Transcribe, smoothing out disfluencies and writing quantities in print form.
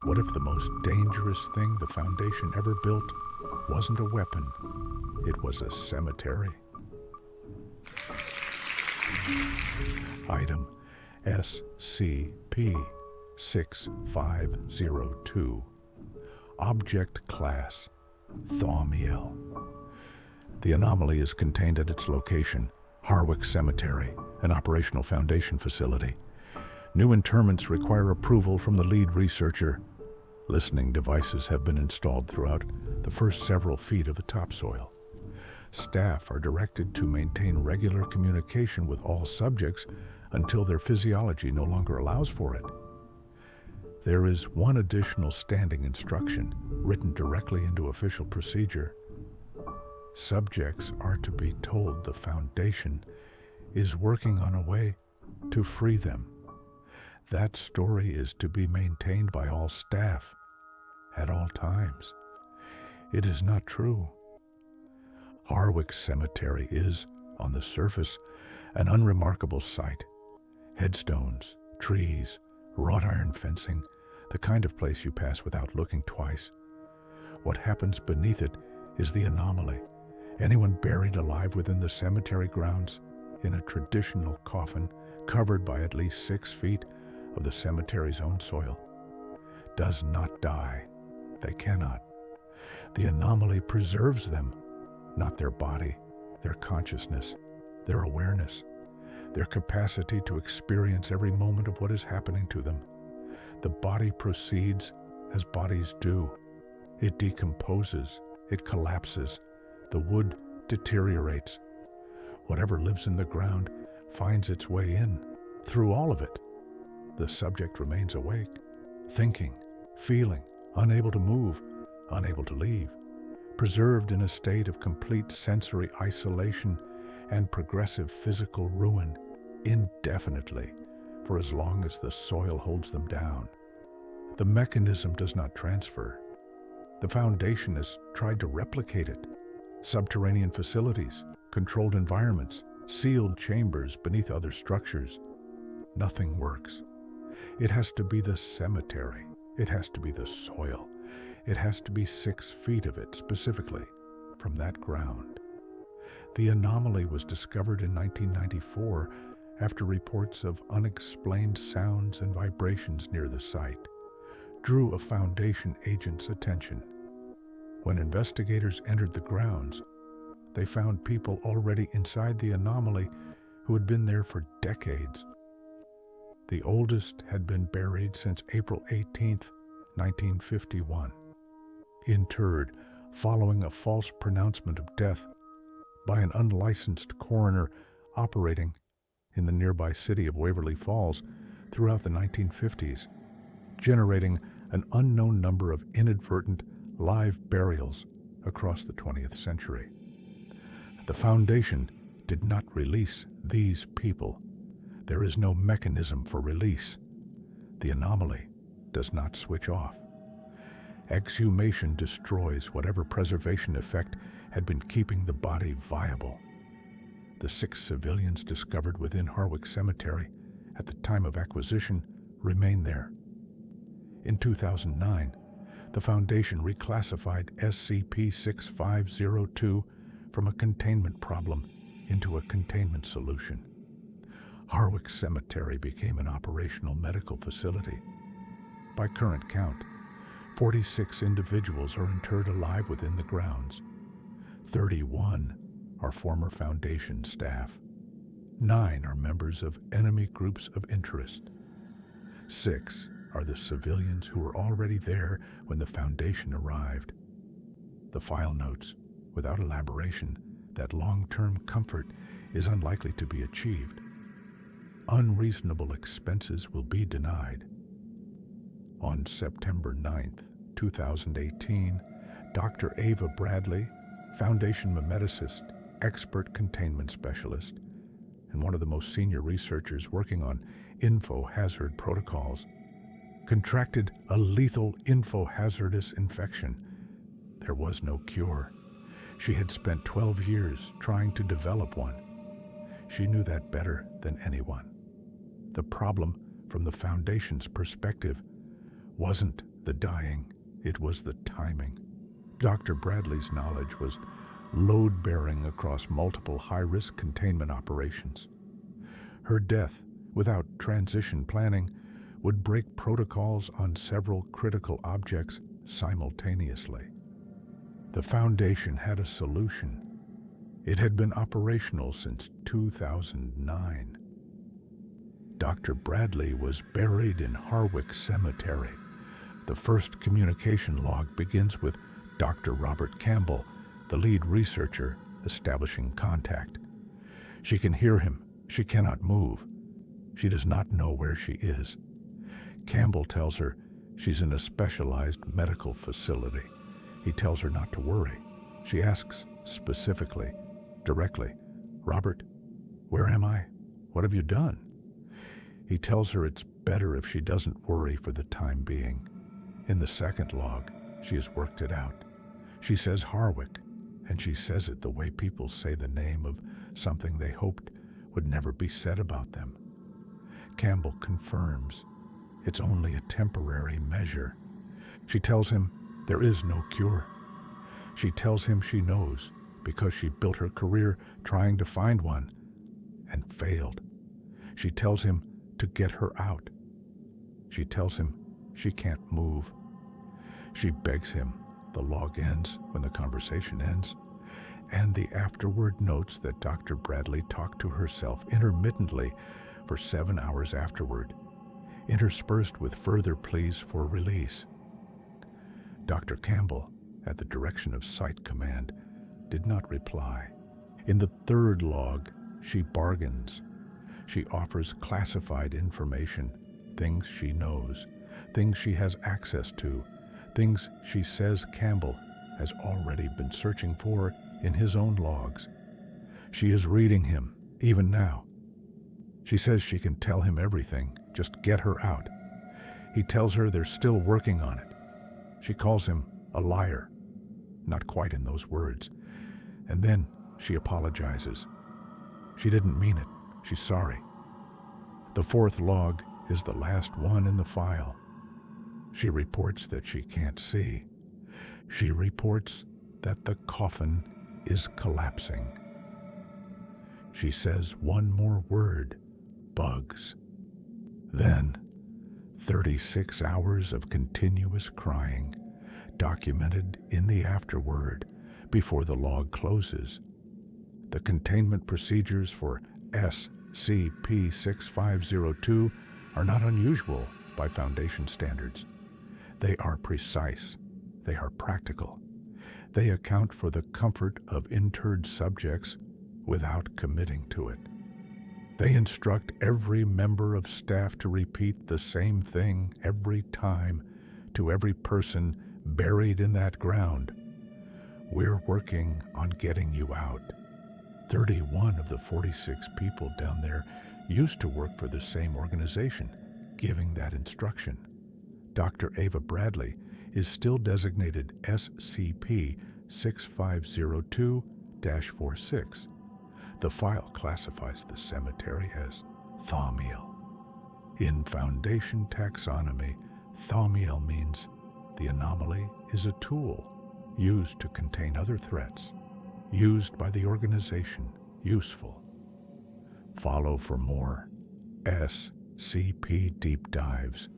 What if the most dangerous thing the Foundation ever built wasn't a weapon, it was a cemetery? Item SCP-6502. Object Class Thaumiel. The anomaly is contained at its location, Harwick Cemetery, an operational Foundation facility. New interments require approval from the lead researcher. Listening devices have been installed throughout the first several feet of the topsoil. Staff are directed to maintain regular communication with all subjects until their physiology no longer allows for it. There is one additional standing instruction written directly into official procedure. Subjects are to be told the Foundation is working on a way to free them. That story is to be maintained by all staff at all times. It is not true. Harwick Cemetery is, on the surface, an unremarkable sight. Headstones, trees, wrought iron fencing, the kind of place you pass without looking twice. What happens beneath it is the anomaly. Anyone buried alive within the cemetery grounds, in a traditional coffin covered by at least 6 feet of the cemetery's own soil, does not die. They cannot. The anomaly preserves them, not their body, their consciousness, their awareness, their capacity to experience every moment of what is happening to them. The body proceeds as bodies do. It decomposes, it collapses, the wood deteriorates. Whatever lives in the ground finds its way in, through all of it. The subject remains awake, thinking, feeling, unable to move, unable to leave, preserved in a state of complete sensory isolation and progressive physical ruin indefinitely, for as long as the soil holds them down. The mechanism does not transfer. The Foundation has tried to replicate it. Subterranean facilities, controlled environments, sealed chambers beneath other structures. Nothing works. It has to be the cemetery. It has to be the soil. It has to be 6 feet of it, specifically, from that ground. The anomaly was discovered in 1994 after reports of unexplained sounds and vibrations near the site drew a Foundation agent's attention. When investigators entered the grounds, they found people already inside the anomaly who had been there for decades. The oldest had been buried since April 18, 1951, interred following a false pronouncement of death by an unlicensed coroner operating in the nearby city of Waverly Falls throughout the 1950s, generating an unknown number of inadvertent live burials across the 20th century. The Foundation did not release these people. There is no mechanism for release. The anomaly does not switch off. Exhumation destroys whatever preservation effect had been keeping the body viable. The 6 civilians discovered within Harwick Cemetery at the time of acquisition remain there. In 2009, the Foundation reclassified SCP-6502 from a containment problem into a containment solution. Harwick Cemetery became an operational medical facility. By current count, 46 individuals are interred alive within the grounds. 31 are former Foundation staff. 9 are members of enemy groups of interest. 6 are the civilians who were already there when the Foundation arrived. The file notes, without elaboration, that long-term comfort is unlikely to be achieved. Unreasonable expenses will be denied. On September 9th, 2018, Dr. Ava Bradley, Foundation memeticist, expert containment specialist, and one of the most senior researchers working on info-hazard protocols, contracted a lethal info-hazardous infection. There was no cure. She had spent 12 years trying to develop one. She knew that better than anyone. The problem, from the Foundation's perspective, wasn't the dying, it was the timing. Dr. Bradley's knowledge was load-bearing across multiple high-risk containment operations. Her death, without transition planning, would break protocols on several critical objects simultaneously. The Foundation had a solution. It had been operational since 2009. Dr. Bradley was buried in Harwick Cemetery. The first communication log begins with Dr. Robert Campbell, the lead researcher, establishing contact. She can hear him. She cannot move. She does not know where she is. Campbell tells her she's in a specialized medical facility. He tells her not to worry. She asks specifically, directly, "Robert, where am I? What have you done?" He tells her it's better if she doesn't worry for the time being. In the second log, she has worked it out. She says Harwick, and she says it the way people say the name of something they hoped would never be said about them. Campbell confirms it's only a temporary measure. She tells him there is no cure. She tells him she knows because she built her career trying to find one and failed. She tells him to get her out. She tells him she can't move. She begs him. The log ends when the conversation ends, and the afterward notes that Dr. Bradley talked to herself intermittently for 7 hours afterward, interspersed with further pleas for release. Dr. Campbell, at the direction of Site Command, did not reply. In the third log, she bargains. She offers classified information, things she knows, things she has access to, things she says Campbell has already been searching for in his own logs. She is reading him, even now. She says she can tell him everything, just get her out. He tells her they're still working on it. She calls him a liar, not quite in those words, and then she apologizes. She didn't mean it. She's sorry. The fourth log is the last one in the file. She reports that she can't see. She reports that the coffin is collapsing. She says one more word, bugs. Then, 36 hours of continuous crying, documented in the afterword before the log closes. The containment procedures for SCP-6502 are not unusual by Foundation standards. They are precise. They are practical. They account for the comfort of interred subjects without committing to it. They instruct every member of staff to repeat the same thing every time to every person buried in that ground. We're working on getting you out. 31 of the 46 people down there used to work for the same organization, giving that instruction. Dr. Ava Bradley is still designated SCP-6502-46. The file classifies the cemetery as Thaumiel. In Foundation taxonomy, Thaumiel means the anomaly is a tool used to contain other threats, used by the organization, useful. Follow for more SCP deep dives